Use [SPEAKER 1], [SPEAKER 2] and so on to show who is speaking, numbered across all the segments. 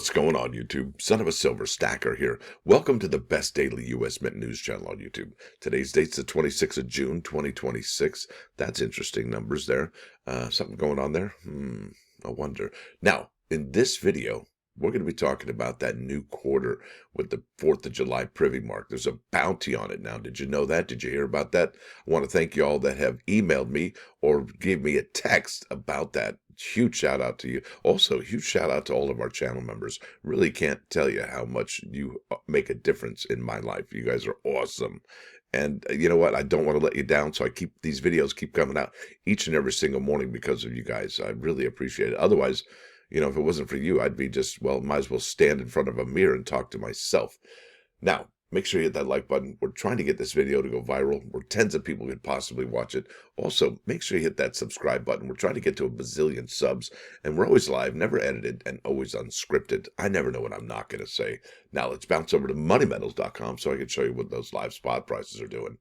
[SPEAKER 1] What's going on, YouTube? Son of a Silver Stacker here. Welcome to the best daily U.S. Mint news channel on YouTube. Today's date's the 26th of June, 2026. That's interesting numbers there. Something going on there? I wonder. Now, in this video, we're going to be talking about that new quarter with the 4th of July Privy mark. There's a bounty on it now. Did you know that? Did you hear about that? I want to thank you all that have emailed me or gave me a text about that. Huge shout out to you. Also, huge shout out to all of our channel members. Really can't tell you how much you make a difference in my life. You guys are awesome. And you know what? I don't want to let you down, so I keep these videos keep coming out each and every single morning because of you guys. I really appreciate it. Otherwise, you know, if it wasn't for you, I'd be just, well, might as well stand in front of a mirror and talk to myself. Now, make sure you hit that like button. We're trying to get this video to go viral where tens of people could possibly watch it. Also, make sure you hit that subscribe button. We're trying to get to a bazillion subs, and we're always live, never edited, and always unscripted. I never know what I'm not going to say. Now, let's bounce over to moneymetals.com so I can show you what those live spot prices are doing.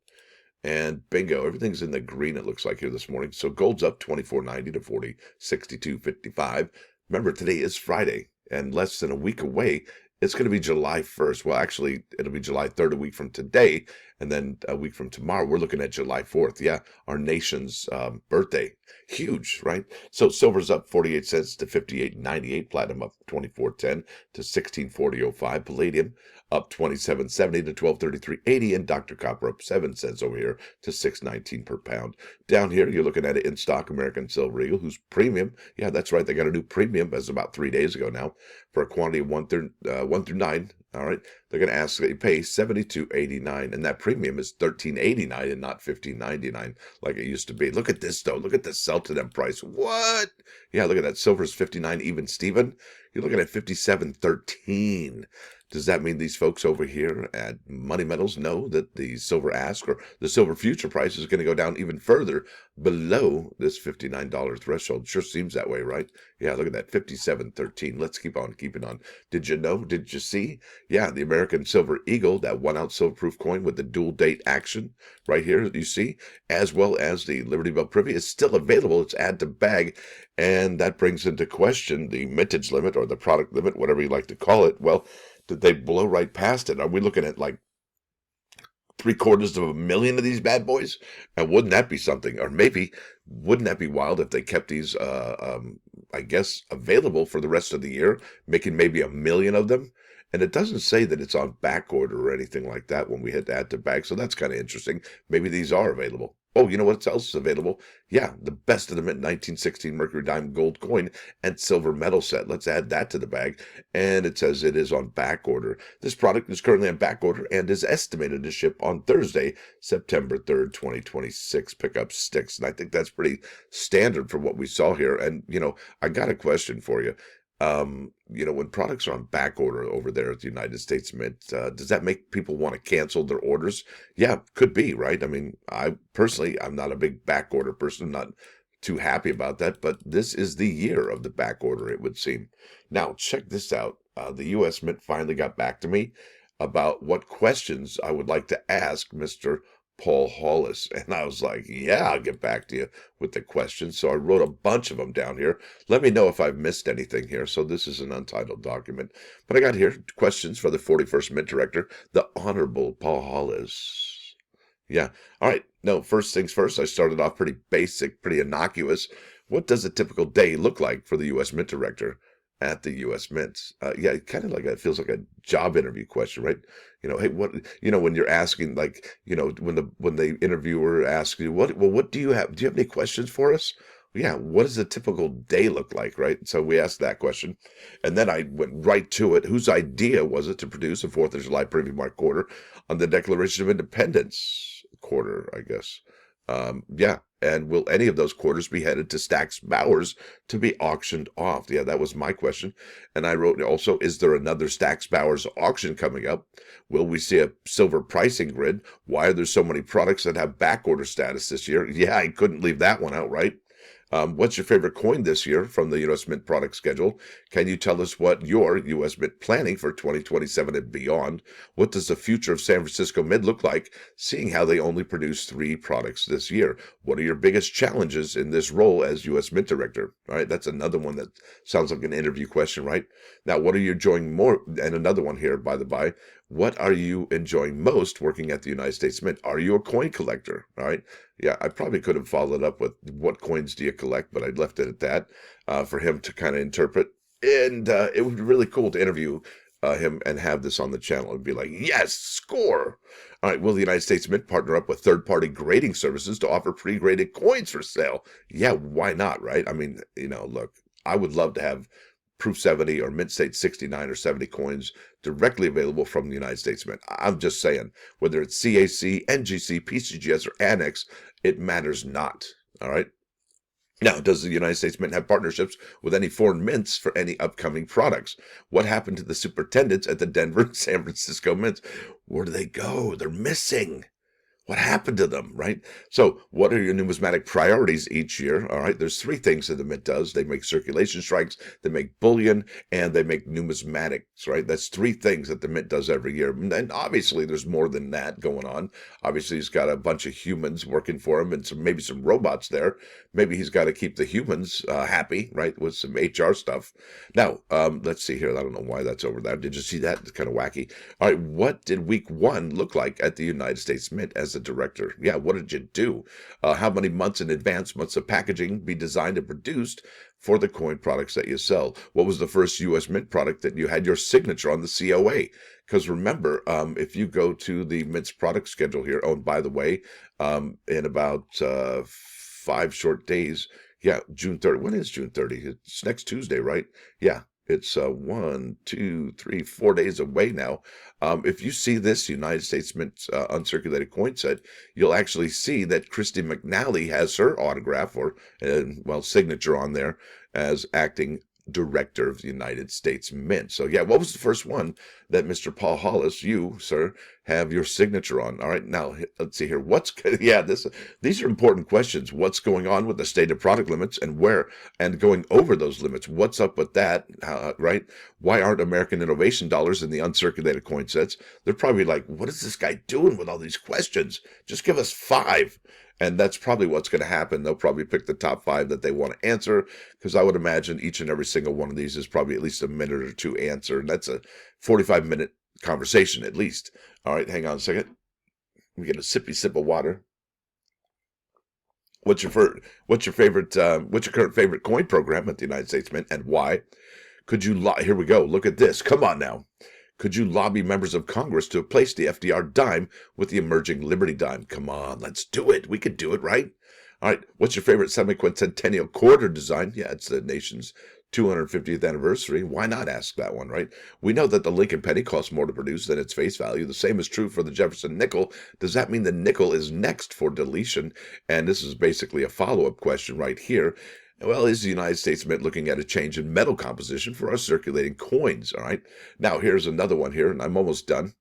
[SPEAKER 1] And bingo, everything's in the green, it looks like, here this morning. So gold's up $24.90 to $40.62.55. Remember, today is Friday, and less than a week away, it's going to be July 1st. Well, actually, it'll be July 3rd, a week from today, and then a week from tomorrow, we're looking at July 4th. Yeah, our nation's birthday. Huge, right? So silver's up 48 cents to 58.98. Platinum up 24.10 to 16.40.05. Palladium up 27.70 to 12.33.80. And Dr. Copper up 7 cents over here to 6.19 per pound. Down here, you're looking at it in stock American Silver Eagle, who's premium. Yeah, that's right. They got a new premium as about 3 days ago now for a quantity of 1 through 9. All right, they're going to ask that you pay $72.89, and that premium is $13.89 and not $15.99 like it used to be. Look at this though. Look at the sell to them price. What? Yeah, look at that. Silver's 59 even Steven. You're looking at 57.13. Does that mean these folks over here at Money Metals know that the silver ask or the silver future price is going to go down even further below this $59 threshold? Sure seems that way, right? Yeah, look at that, 57.13. Let's keep on keeping on. Did you know? Did you see? Yeah, the American Silver Eagle, that 1 ounce silver proof coin with the dual date action right here, you see, as well as the Liberty Bell Privy is still available. It's add to bag, and that brings into question the mintage limit or the product limit, whatever you like to call it. Well, did they blow right past it? Are we looking at like 750,000 of these bad boys? And wouldn't that be something? Or maybe, wouldn't that be wild if they kept these, I guess, available for the rest of the year, making maybe 1 million of them? And it doesn't say that it's on back order or anything like that when we hit add to bag. So that's kind of interesting. Maybe these are available. Oh, you know what else is available? Yeah, the best of the mint 1916 Mercury Diamond Gold coin and silver medal set. Let's add that to the bag. And it says it is on back order. This product is currently on back order and is estimated to ship on Thursday, September 3rd, 2026. Pickup sticks. And I think that's pretty standard for what we saw here. And, you know, I got a question for you. You know, when products are on back order over there at the United States Mint, does that make people want to cancel their orders? Yeah, could be, right? I mean, I personally, I'm not a big back order person, not too happy about that, but this is the year of the back order, it would seem. Now, check this out. The U.S. Mint finally got back to me about what questions I would like to ask Mr. Paul Hollis. And I was like, yeah, I'll get back to you with the questions. So I wrote a bunch of them down here. Let me know if I've missed anything here. So this is an untitled document. But I got here questions for the 41st Mint Director, the Honorable Paul Hollis. Yeah. All right. No, first things first, I started off pretty basic, pretty innocuous. What does a typical day look like for the U.S. Mint Director at the U.S. Mint? Yeah, kind of like it feels like a job interview question, right? You know, hey, what, you know, when you're asking, like, you know, when the interviewer asks you, what do you have? Do you have any questions for us? Yeah, what does a typical day look like, right? So we asked that question, and then I went right to it. Whose idea was it to produce a 4th of July Privy Mark quarter on the Declaration of Independence quarter, I guess? Yeah. And will any of those quarters be headed to Stack's Bowers to be auctioned off? Yeah, that was my question. And I wrote also, is there another Stack's Bowers auction coming up? Will we see a silver pricing grid? Why are there so many products that have back order status this year? Yeah, I couldn't leave that one out, right? What's your favorite coin this year from the U.S. Mint product schedule? Can you tell us what your U.S. Mint planning for 2027 and beyond? What does the future of San Francisco Mint look like, seeing how they only produce 3 products this year? What are your biggest challenges in this role as U.S. Mint Director? All right, that's another one that sounds like an interview question, right? Now, what are you enjoying more? And another one here, by the by, what are you enjoying most working at the United States Mint? Are you a coin collector? All right. Yeah, I probably could have followed up with what coins do you collect, but I left it at that for him to kind of interpret. And it would be really cool to interview him and have this on the channel and be like, yes, score. All right, will the United States Mint partner up with third-party grading services to offer pre-graded coins for sale? Yeah, why not, right? I mean, look, I would love to have Proof 70 or Mint State 69 or 70 coins directly available from the United States Mint. I'm just saying, whether it's CAC, NGC, PCGS, or Annex, it matters not. All right. Now, does the United States Mint have partnerships with any foreign mints for any upcoming products? What happened to the superintendents at the Denver and San Francisco mints? Where do they go? They're missing. What happened to them, right? So what are your numismatic priorities each year? All right, there's 3 things that the Mint does. They make circulation strikes, they make bullion, and they make numismatics, right? That's 3 things that the Mint does every year. And obviously there's more than that going on. Obviously he's got a bunch of humans working for him and maybe some robots there. Maybe he's got to keep the humans happy, right, with some HR stuff. Now, let's see here. I don't know why that's over there. Did you see that? It's kind of wacky. All right, what did week 1 look like at the United States Mint as a director? Yeah, what did you do? How many months in advance must the packaging be designed and produced for the coin products that you sell? What was the first U.S. Mint product that you had your signature on the COA? Because remember, if you go to the Mint's product schedule here, oh, and by the way, in about 5 short days, yeah, June 30. When is June 30? It's next Tuesday, right? Yeah. It's 1, 2, 3, 4 days away now. If you see this United States Mint uncirculated coin set, you'll actually see that Christy McNally has her autograph or, signature on there as acting director of the United States Mint. So yeah, what was the first one that Mr. Paul Hollis, you, sir, have your signature on? All right, now let's see here. These are important questions. What's going on with the stated product limits and where, and going over those limits? What's up with that? Right? Why aren't American innovation dollars in the uncirculated coin sets? They're probably like, what is this guy doing with all these questions? Just give us 5. And that's probably what's going to happen. They'll probably pick the top 5 that they want to answer, because I would imagine each and every single one of these is probably at least a minute or 2 answer. And that's a 45-minute conversation at least. All right, hang on a second. We get a sippy sip of water. What's your favorite? What's your current favorite coin program at the United States Mint, and why? Here we go. Look at this. Come on now. Could you lobby members of Congress to replace the FDR dime with the emerging Liberty dime? Come on, let's do it. We could do it, right? All right, what's your favorite semi-quincentennial quarter design? Yeah, it's the nation's 250th anniversary. Why not ask that one, right? We know that the Lincoln penny costs more to produce than its face value. The same is true for the Jefferson nickel. Does that mean the nickel is next for deletion? And this is basically a follow-up question right here. Well, is the United States Mint looking at a change in metal composition for our circulating coins? All right. Now, here's another one here, and I'm almost done.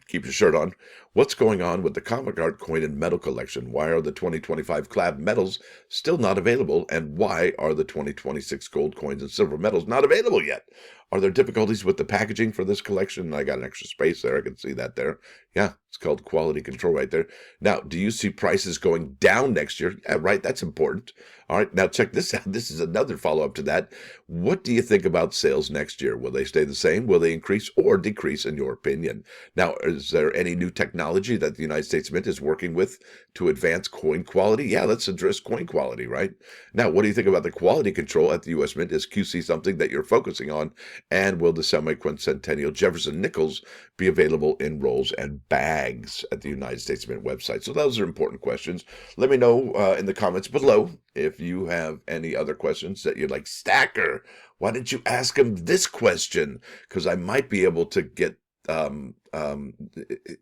[SPEAKER 1] Keep your shirt on. What's going on with the comic art coin and metal collection? Why are the 2025 clad metals still not available? And why are the 2026 gold coins and silver metals not available yet? Are there difficulties with the packaging for this collection? I got an extra space there. I can see that there. Yeah, it's called quality control right there. Now, do you see prices going down next year? Yeah, right. That's important. All right. Now, check this out. This is another follow-up to that. What do you think about sales next year? Will they stay the same? Will they increase or decrease, in your opinion? Now, is there any new technology that the United States Mint is working with to advance coin quality? Yeah, let's address coin quality, right? Now, what do you think about the quality control at the U.S. Mint? Is QC something that you're focusing on? And will the semi-quincentennial Jefferson nickels be available in rolls and bags at the United States Mint website? So those are important questions. Let me know in the comments below if you have any other questions that you'd like. Stacker, why didn't you ask him this question? Because I might be able to get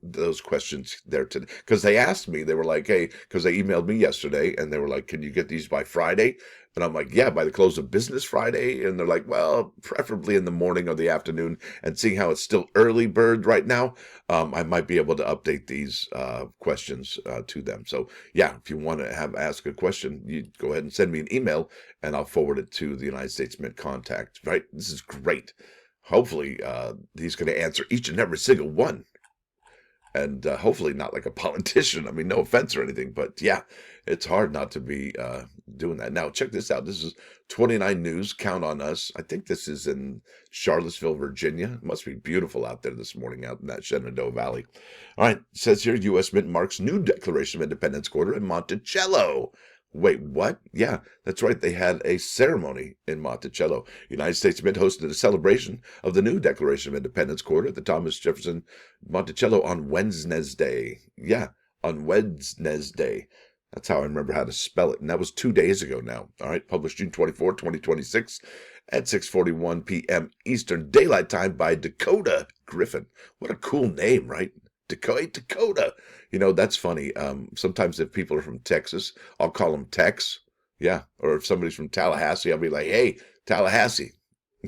[SPEAKER 1] those questions there today, because they asked me, they were like, hey, because they emailed me yesterday and they were like, can you get these by Friday? And I'm like, yeah, by the close of business Friday. And they're like, well, preferably in the morning or the afternoon. And seeing how it's still early bird right now, I might be able to update these questions to them. So yeah, if you want to ask a question, you go ahead and send me an email and I'll forward it to the United States Mint contact, right? This is great. Hopefully, he's going to answer each and every single one. And hopefully not like a politician. I mean, no offense or anything, but yeah, it's hard not to be doing that. Now, check this out. This is 29 News. Count on us. I think this is in Charlottesville, Virginia. It must be beautiful out there this morning out in that Shenandoah Valley. All right, it says here, U.S. Mint marks new Declaration of Independence quarter in Monticello. Wait, what? Yeah, that's right. They had a ceremony in Monticello. United States Mint hosted a celebration of the new Declaration of Independence quarter at the Thomas Jefferson Monticello on Wednesday. Yeah, on Wednesday. That's how I remember how to spell it. And that was 2 days ago now. All right, published June 24, 2026 at 6:41 p.m. Eastern Daylight Time by Dakota Griffin. What a cool name, right? Dakota. You know, that's funny. Sometimes if people are from Texas, I'll call them Tex. Yeah. Or if somebody's from Tallahassee, I'll be like, hey, Tallahassee.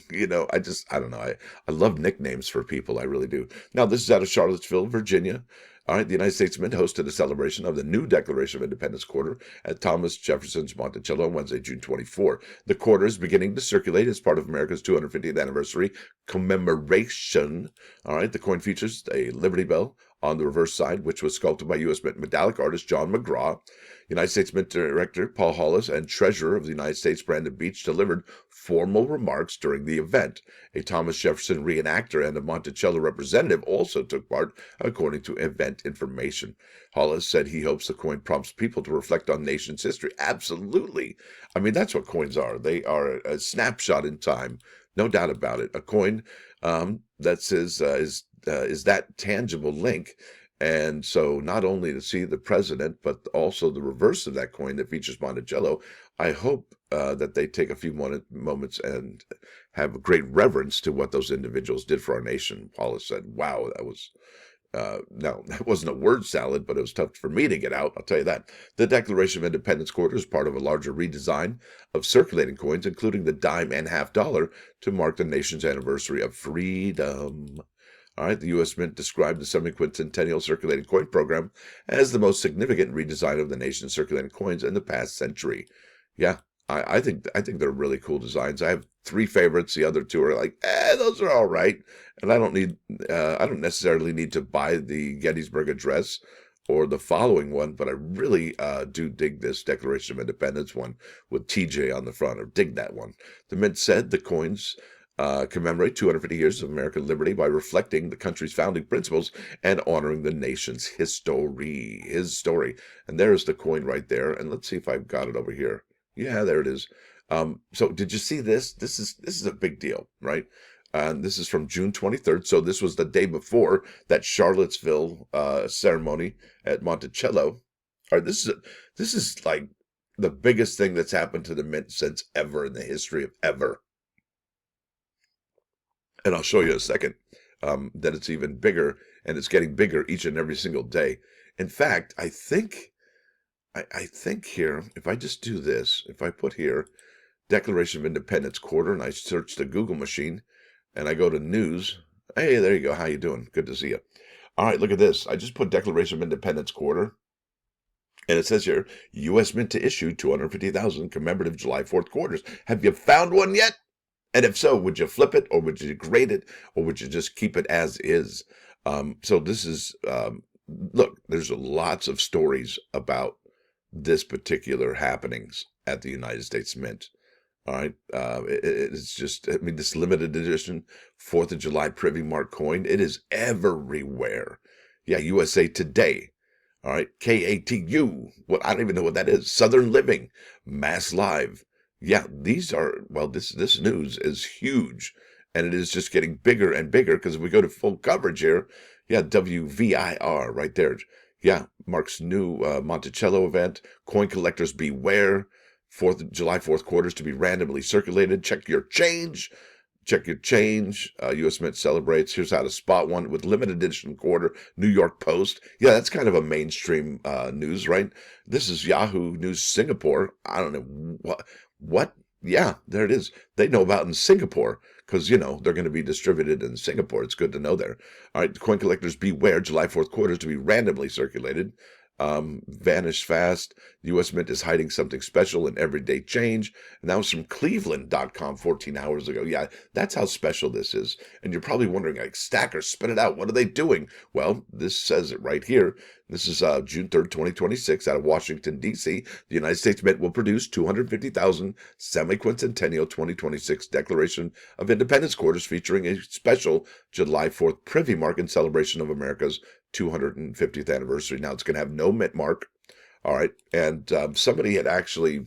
[SPEAKER 1] You know, I don't know. I love nicknames for people. I really do. Now, this is out of Charlottesville, Virginia. All right. The United States Mint hosted a celebration of the new Declaration of Independence quarter at Thomas Jefferson's Monticello on Wednesday, June 24. The quarter is beginning to circulate as part of America's 250th anniversary commemoration. All right. The coin features a Liberty Bell on the reverse side, which was sculpted by U.S. Mint metallic artist John McGraw. United States Mint Director Paul Hollis and Treasurer of the United States Brandon Beach delivered formal remarks during the event. A Thomas Jefferson reenactor and a Monticello representative also took part, according to event information. Hollis said he hopes the coin prompts people to reflect on nation's history. Absolutely. I mean, that's what coins are. They are a snapshot in time. No doubt about it. A coin that says is that tangible link. And so not only to see the president, but also the reverse of that coin that features Monticello, I hope that they take a few moments and have a great reverence to what those individuals did for our nation. Paula said, wow, that was, no, that wasn't a word salad, but it was tough for me to get out, I'll tell you that. The Declaration of Independence quarter is part of a larger redesign of circulating coins, including the dime and half dollar, to mark the nation's anniversary of freedom. All right, the U.S. Mint described the semi-quincentennial circulating coin program as the most significant redesign of the nation's circulating coins in the past century. Yeah, I think they're really cool designs. I have 3 favorites. The other 2 are like, those are all right. And I don't necessarily need to buy the Gettysburg Address or the following one, but I really do dig this Declaration of Independence one with TJ on the front, or dig that one. The Mint said the coins commemorate 250 years of American liberty by reflecting the country's founding principles and honoring the nation's history. And there's the coin right there. And let's see if I've got it over here. Yeah, there it is. So did you see this? This is a big deal, right? And this is from June 23rd. So this was the day before that Charlottesville ceremony at Monticello. All right, this is like the biggest thing that's happened to the Mint since ever, in the history of ever. And I'll show you in a second that it's even bigger, and it's getting bigger each and every single day. In fact, I think here, if I just do this, if I put here Declaration of Independence quarter, and I search the Google machine, and I go to news. Hey, there you go. How you doing? Good to see you. All right, look at this. I just put Declaration of Independence quarter, and it says here, U.S. Mint to issue 250,000 commemorative July 4th quarters. Have you found one yet? And if so, would you flip it, or would you grade it, or would you just keep it as is? So this is, look, there's lots of stories about this particular happenings at the United States Mint. All right. It's just, I mean, this limited edition 4th of July Privy Mark coin, it is everywhere. Yeah, USA Today. All right. KATU. What, I don't even know what that is. Southern Living. Mass Live. Yeah, these are, well, this news is huge, and it is just getting bigger and bigger, because if we go to full coverage here, yeah, WVIR right there. Yeah, Mark's new Monticello event. Coin collectors beware. July 4th quarters to be randomly circulated. Check your change. Check your change. U.S. Mint celebrates. Here's how to spot one with limited edition quarter. New York Post. Yeah, that's kind of a mainstream news, right? This is Yahoo News Singapore. I don't know what. Yeah, there it is. They know about in Singapore because, they're going to be distributed in Singapore. It's good to know there. All right, coin collectors beware. July 4th quarters to be randomly circulated. Vanish fast. The U.S. Mint is hiding something special in everyday change. And that was from Cleveland.com 14 hours ago. Yeah, that's how special this is. And you're probably wondering, like, stackers, spit it out. What are they doing? Well, this says it right here. This is June 3rd, 2026, out of Washington, D.C. The United States Mint will produce 250,000 semi-quincentennial 2026 Declaration of Independence quarters featuring a special July 4th Privy mark in celebration of America's 250th anniversary. Now, it's going to have no mint mark. All right. And somebody had actually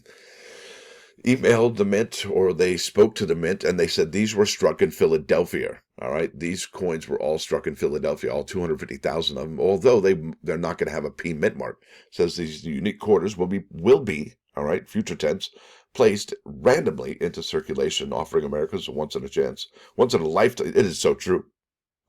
[SPEAKER 1] emailed the mint, or they spoke to the mint, and they said these were struck in Philadelphia. All right. These coins were all struck in Philadelphia, all 250,000 of them, although they're not going to have a P mint mark. It says these unique quarters will be, all right, future tense, placed randomly into circulation, offering Americans a once in a lifetime. It is so true.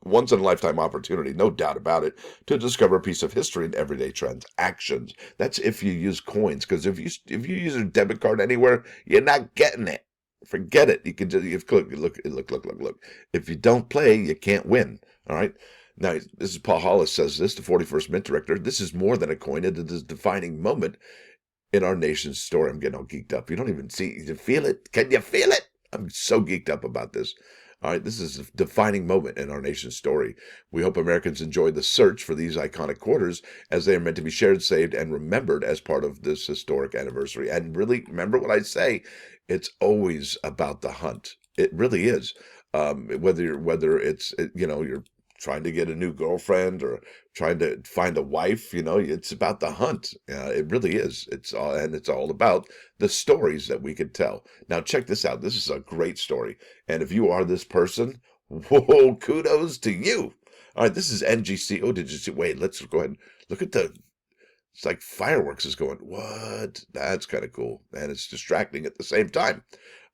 [SPEAKER 1] Once in a lifetime opportunity, no doubt about it, to discover a piece of history in everyday transactions. That's if you use coins, because if you use a debit card anywhere, you're not getting it. Forget it. You can just look. If you don't play, you can't win. All right. Now, this is Paul Hollis says this, the 41st Mint Director. This is more than a coin. It is a defining moment in our nation's story. I'm getting all geeked up. You don't even see. You feel it? Can you feel it? I'm so geeked up about this. All right, this is a defining moment in our nation's story. We hope Americans enjoy the search for these iconic quarters, as they are meant to be shared, saved, and remembered as part of this historic anniversary. And really, remember what I say, it's always about the hunt. It really is. Whether it's you're trying to get a new girlfriend or trying to find a wife, it's about the hunt. It really is. It's all about the stories that we could tell. Now, check this out. This is a great story. And if you are this person, whoa, kudos to you. All right, this is NGC. Oh, did you see? Wait, let's go ahead and look at it's like fireworks is going. What? That's kind of cool. And it's distracting at the same time.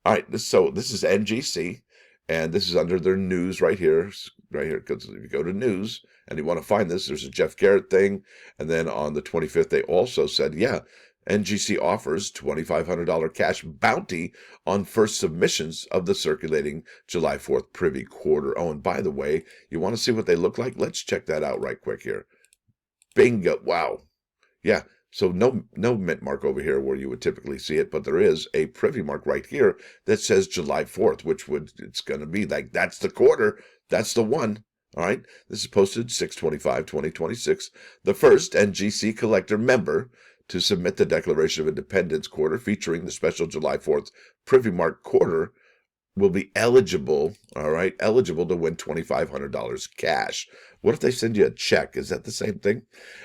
[SPEAKER 1] All right, this is NGC. And this is under their news right here, because if you go to news and you want to find this, there's a Jeff Garrett thing. And then on the 25th, they also said, NGC offers $2,500 cash bounty on first submissions of the circulating July 4th Privy quarter. Oh, and by the way, you want to see what they look like? Let's check that out right quick here. Bingo. Wow. Yeah. So no mint mark over here where you would typically see it, but there is a Privy mark right here that says July 4th, it's going to be like, that's the quarter. That's the one. All right. This is posted 6/25/2026. The first NGC collector member to submit the Declaration of Independence quarter featuring the special July 4th Privy mark quarter will be eligible to win $2,500 cash. What if they send you a check? Is that the same thing?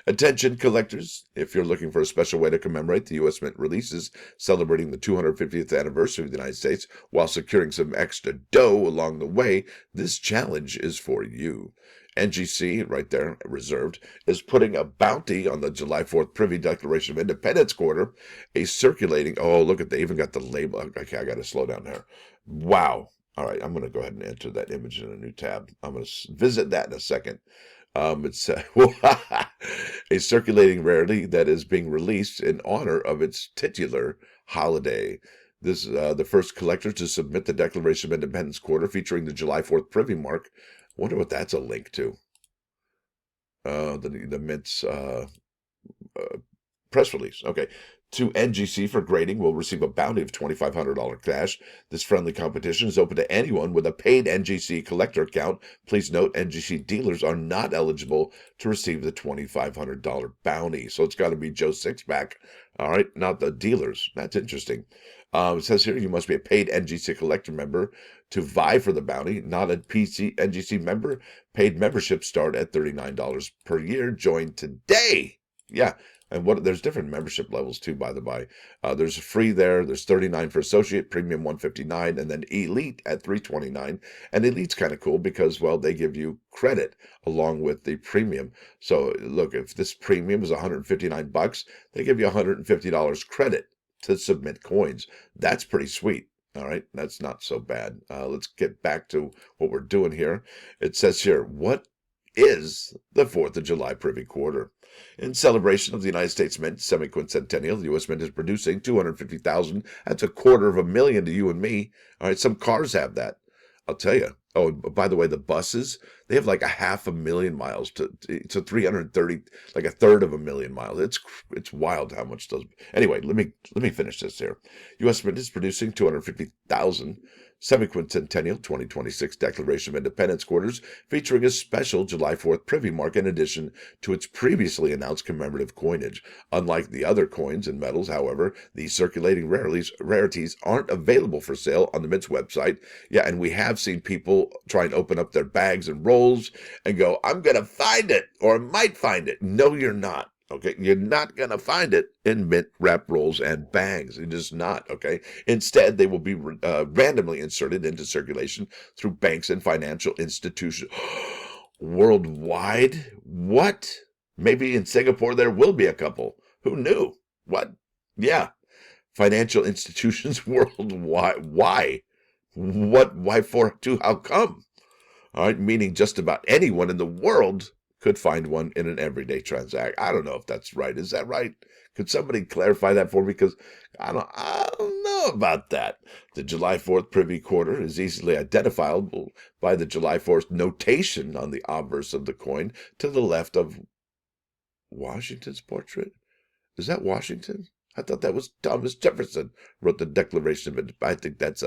[SPEAKER 1] Attention collectors, if you're looking for a special way to commemorate the U.S. Mint releases celebrating the 250th anniversary of the United States while securing some extra dough along the way, this challenge is for you. NGC, right there, reserved, is putting a bounty on the July 4th Privy Declaration of Independence quarter, a circulating, oh, look at, they even got the label. Okay, I got to slow down there. Wow. All right, I'm going to go ahead and enter that image in a new tab. I'm going to visit that in a second. It's a circulating rarity that is being released in honor of its titular holiday. This is the first collector to submit the Declaration of Independence quarter featuring the July 4th Privy mark. I wonder what that's a link to. The Mint's press release. Okay. To NGC for grading will receive a bounty of $2,500 cash. This friendly competition is open to anyone with a paid NGC collector account. Please note, NGC dealers are not eligible to receive the $2,500 bounty. So it's got to be Joe Sixpack. All right, not the dealers. That's interesting. It says here you must be a paid NGC collector member to vie for the bounty, not a NGC member. Paid memberships start at $39 per year. Join today. Yeah. And there's different membership levels too, by the by. There's free there. There's $39 for associate, premium $159, and then elite at $329. And elite's kind of cool because, well, they give you credit along with the premium. So look, if this premium is $159, they give you $150 credit to submit coins. That's pretty sweet. All right, that's not so bad. Let's get back to what we're doing here. It says here, what is the 4th of July Privy Quarter? In celebration of the United States Mint semi-quincentennial, the U.S. Mint is producing 250,000. That's $250,000 to you and me. All right, some cars have that. I'll tell you. Oh, by the way, the buses, they have like 500,000 miles to 330, like a third of a million miles. It's wild how much those. Anyway, let me finish this here. U.S. Mint is producing 250,000 semi-quincentennial 2026 Declaration of Independence quarters, featuring a special July 4th Privy mark in addition to its previously announced commemorative coinage. Unlike the other coins and metals, however, these circulating rarities aren't available for sale on the Mint's website. Yeah, and we have seen people try and open up their bags and rolls and go, I'm going to find it, or I might find it. No, you're not. Okay, you're not going to find it in mint wrap rolls and bags. It is not, okay? Instead, they will be randomly inserted into circulation through banks and financial institutions worldwide. What? Maybe in Singapore there will be a couple. Who knew? What? Yeah, financial institutions worldwide. Why? What? Why for? To? How come? All right, meaning just about anyone in the world could find one in an everyday transaction. I don't know if that's right. Is that right? Could somebody clarify that for me? Because I don't know about that. The July 4th Privy Quarter is easily identifiable by the July 4th notation on the obverse of the coin to the left of Washington's portrait. Is that Washington? I thought that was Thomas Jefferson wrote the Declaration of Independence. I think that's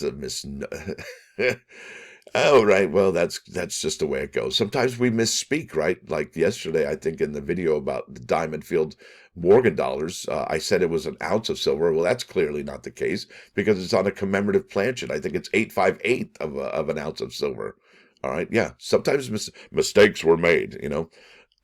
[SPEAKER 1] a mis. Oh, right. Well, that's just the way it goes. Sometimes we misspeak, right? Like yesterday, I think in the video about the Diamond Field Morgan dollars, I said it was an ounce of silver. Well, that's clearly not the case because it's on a commemorative planchet. I think it's 858 of an ounce of silver. All right. Yeah. Sometimes mistakes were made.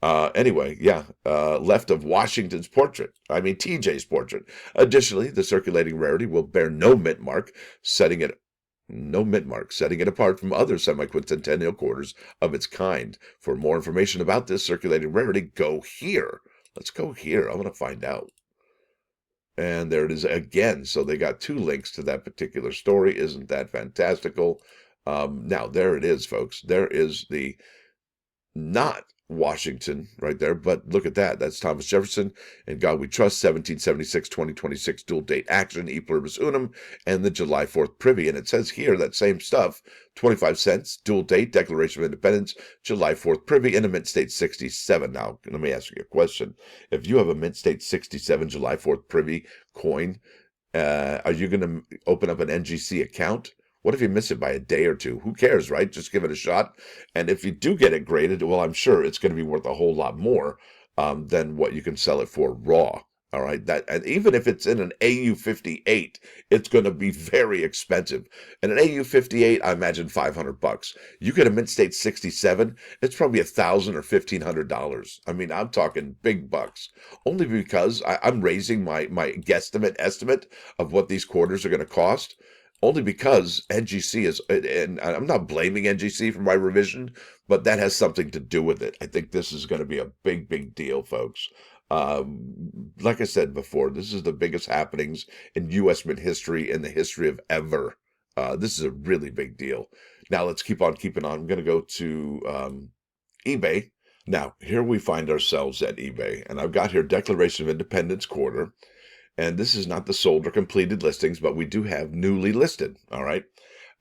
[SPEAKER 1] Anyway, yeah, left of Washington's portrait. I mean, TJ's portrait. Additionally, the circulating rarity will bear no mint mark, setting it apart from other semi-quincentennial quarters of its kind. For more information about this circulating rarity, go here. Let's go here. I want to find out. And there it is again. So they got 2 links to that particular story. Isn't that fantastical? Now, there it is, folks. There is the not Washington right there, but look at that. That's Thomas Jefferson. In God We Trust, 1776, 2026, dual date action, e pluribus unum, and the July 4th Privy. And it says here that same stuff, 25 cents, dual date, Declaration of Independence, July 4th Privy, and a Mint State 67. Now, let me ask you a question. If you have a Mint State 67 July 4th Privy coin, are you going to open up an NGC account? What if you miss it by a day or two? Who cares, right? Just give it a shot. And if you do get it graded, well, I'm sure it's going to be worth a whole lot more than what you can sell it for raw. All right. And even if it's in an AU58, it's going to be very expensive. And an AU58, I imagine $500. You get a Mint State 67, it's probably $1,000 or $1,500. I mean, I'm talking big bucks. Only because I'm raising my guesstimate estimate of what these quarters are going to cost. Only because NGC is, and I'm not blaming NGC for my revision, but that has something to do with it. I think this is going to be a big, big deal, folks. Like I said before, this is the biggest happenings in U.S. Mint history in the history of ever. This is a really big deal. Now, let's keep on keeping on. I'm going to go to eBay. Now, here we find ourselves at eBay, and I've got here Declaration of Independence quarter. And this is not the sold or completed listings, but we do have newly listed. All right.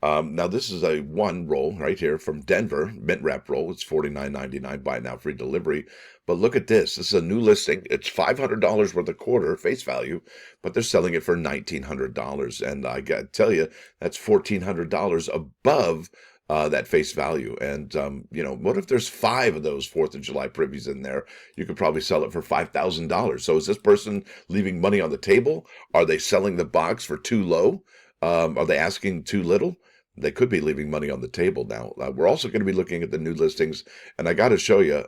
[SPEAKER 1] Now, this is a 1 roll right here from Denver, mint wrap roll. It's $49.99, buy now, free delivery. But look at this. This is a new listing. It's $500 worth of quarter face value, but they're selling it for $1,900. And I got to tell you, that's $1,400 above that face value. And, what if there's 5 of those 4th of July privies in there? You could probably sell it for $5,000. So is this person leaving money on the table? Are they selling the box for too low? Are they asking too little? They could be leaving money on the table now. We're also going to be looking at the new listings, and I got to show you.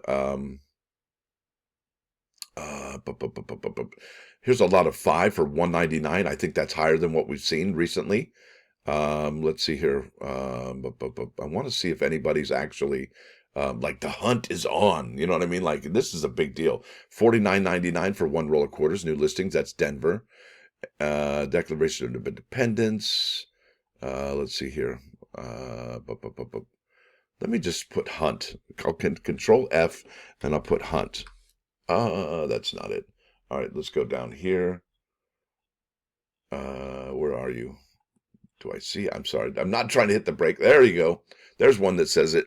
[SPEAKER 1] Here's a lot of 5 for $199. I think that's higher than what we've seen recently. Let's see here. I want to see if anybody's actually like the hunt is on. You know what I mean? Like this is a big deal. $49.99 for 1 roll of quarters. New listings. That's Denver. Declaration of Independence. Let's see here. Let me just put Hunt. I'll Control F, and I'll put Hunt. That's not it. All right, let's go down here. Where are you? Do I see? I'm sorry. I'm not trying to hit the brake. There you go. There's one that says it.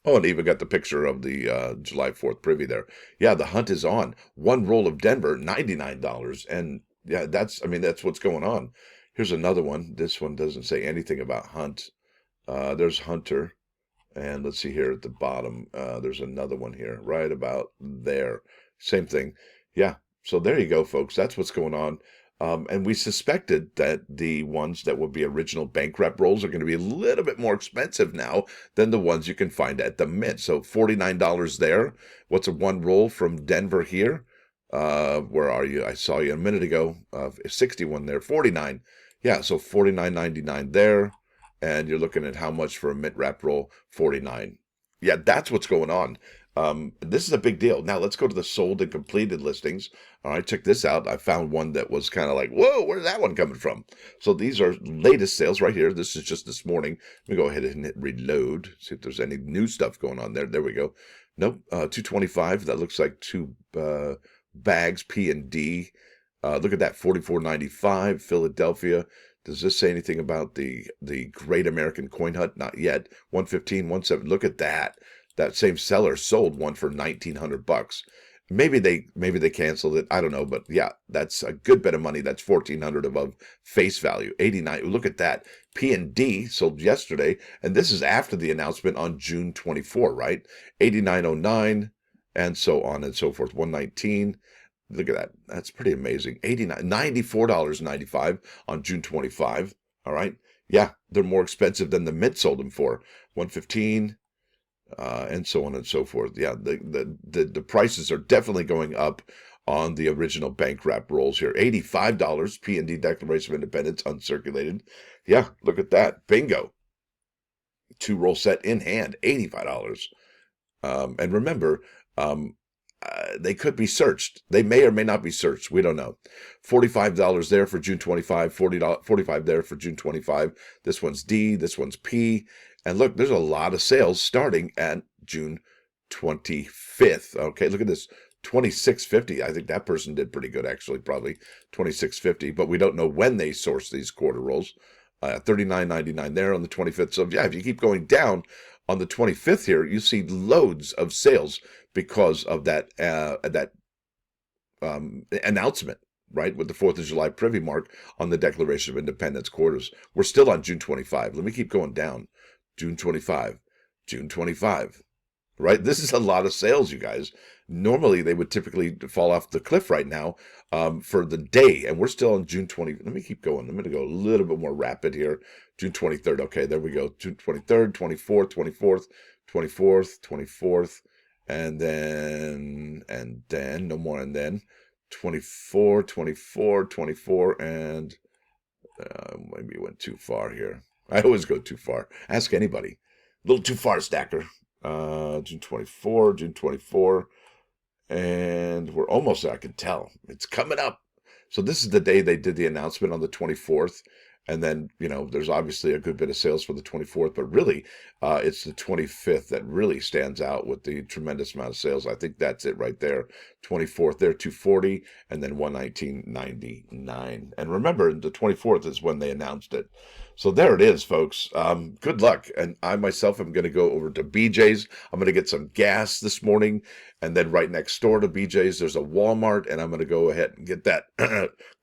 [SPEAKER 1] Oh, and even got the picture of the July 4th Privy there. Yeah, the hunt is on. One roll of Denver, $99. And yeah, that's what's going on. Here's another one. This one doesn't say anything about Hunt. There's Hunter. And let's see here at the bottom. There's another one here, right about there. Same thing. Yeah. So there you go, folks. That's what's going on. And we suspected that the ones that would be original bank wrap rolls are going to be a little bit more expensive now than the ones you can find at the Mint. So $49 there. What's a one roll from Denver here? Where are you? I saw you a minute ago. 61 there. 49. Yeah, so $49.99 there. And you're looking at how much for a Mint wrap roll? 49. Yeah, that's what's going on. This is a big deal. Now let's go to the sold and completed listings. All right, check this out. I found one that was kind of like, whoa, where's that one coming from? So these are latest sales right here. This is just this morning. Let me go ahead and hit reload. See if there's any new stuff going on there. There we go. Nope, 225. That looks like two bags, P and D. Look at that, $44.95, Philadelphia. Does this say anything about the Great American Coin Hunt? Not yet. 115, 17. Look at that. That same seller sold one for $1,900. Maybe they canceled it. I don't know, but yeah, that's a good bit of money. That's $1,400 above face value. 89. Look at that. P&D sold yesterday, and this is after the announcement on June 24, right? 89.09, and so on and so forth. 119. Look at that. That's pretty amazing. $94.95 on June 25. All right. Yeah, they're more expensive than the Mint sold them for. 115. And so on and so forth. Yeah, the prices are definitely going up on the original bank wrap rolls here. $85 P&D Declaration of Independence uncirculated. Yeah, look at that. Bingo. Two roll set in hand, $85. And remember, they could be searched. They may or may not be searched. We don't know. $45 there for June 25, $45 there for June 25. This one's D, this one's P. And look, there's a lot of sales starting at June 25th. Okay, look at this. $26.50. I think that person did pretty good, actually, probably $26.50. But we don't know when they source these quarter rolls. $39.99 there on the 25th. So yeah, if you keep going down on the 25th here, you see loads of sales because of that announcement, right, with the 4th of July Privy mark on the Declaration of Independence quarters. We're still on June 25. Let me keep going down. June 25, June 25, right? This is a lot of sales, you guys. Normally, they would typically fall off the cliff right now for the day, and we're still on June 20. Let me keep going. I'm going to go a little bit more rapid here. June 23rd. Okay, there we go. June 23rd, 24th, 24th, 24th, 24th, and then no more, and then 24, 24, 24, and maybe went too far here. I always go too far. Ask anybody. A little too far, Stacker. June 24, June 24. And we're almost there. I can tell. It's coming up. So this is the day they did the announcement on the 24th. And then, there's obviously a good bit of sales for the 24th, but really, it's the 25th that really stands out with the tremendous amount of sales. I think that's it right there. 24th there, 240, and then 119.99. And remember, the 24th is when they announced it. So there it is, folks. Good luck. And I myself am going to go over to BJ's. I'm going to get some gas this morning. And then right next door to BJ's, there's a Walmart. And I'm going to go ahead and get that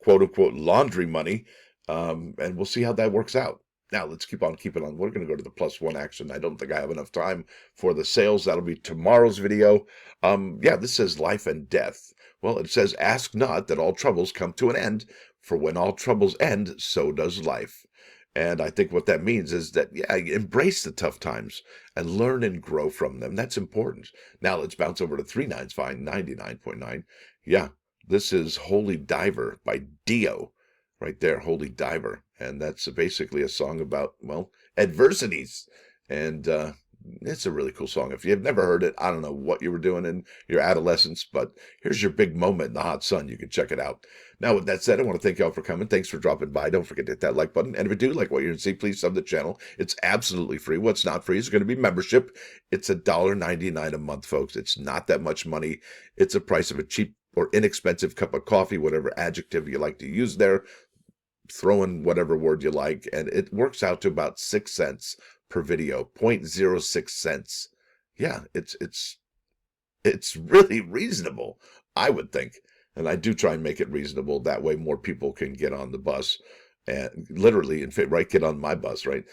[SPEAKER 1] quote unquote laundry money. And we'll see how that works out. Now, let's keep on keeping on. We're going to go to the +1 action. I don't think I have enough time for the sales. That'll be tomorrow's video. Yeah, this says life and death. Well, it says, ask not that all troubles come to an end, for when all troubles end, so does life. And I think what that means is that, yeah, embrace the tough times and learn and grow from them. That's important. Now, let's bounce over to 3/9's fine, 99.9. Yeah, this is Holy Diver by Dio. Right there, Holy Diver. And that's basically a song about, well, adversities. And It's a really cool song. If you've never heard it, I don't know what you were doing in your adolescence, but here's your big moment in the hot sun. You can check it out. Now, with that said, I want to thank y'all for coming. Thanks for dropping by. Don't forget to hit that like button. And if you do like what you're going to see, please sub the channel. It's absolutely free. What's not free is going to be membership. It's $1.99 a month, folks. It's not that much money. It's the price of a cheap or inexpensive cup of coffee, whatever adjective you like to use there. Throw in whatever word you like, and it works out to about 6 cents per video, 0.06 cents. Yeah, it's really reasonable, I would think. And I do try and make it reasonable. That way more people can get on the bus and literally, in fact, right, get on my bus, right?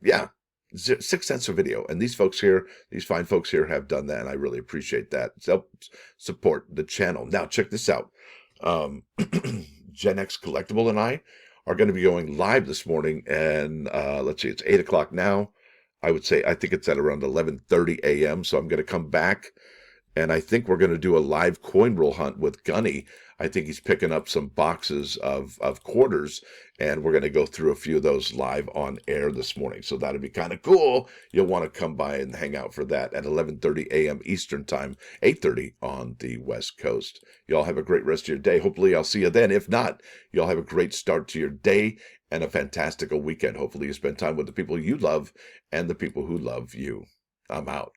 [SPEAKER 1] Yeah, 6 cents a video. And these folks here, these fine folks here have done that, and I really appreciate that. So support the channel. Now, check this out. Gen X Collectible and I are going to be going live this morning, and let's see, it's 8 o'clock now. I think it's at around 11:30 a.m. So I'm going to come back, and I think we're going to do a live coin roll hunt with Gunny. I think he's picking up some boxes of quarters, and we're going to go through a few of those live on air this morning. So that'll be kind of cool. You'll want to come by and hang out for that at 11:30 a.m. Eastern Time, 8:30 on the West Coast. Y'all have a great rest of your day. Hopefully I'll see you then. If not, y'all have a great start to your day and a fantastical weekend. Hopefully you spend time with the people you love and the people who love you. I'm out.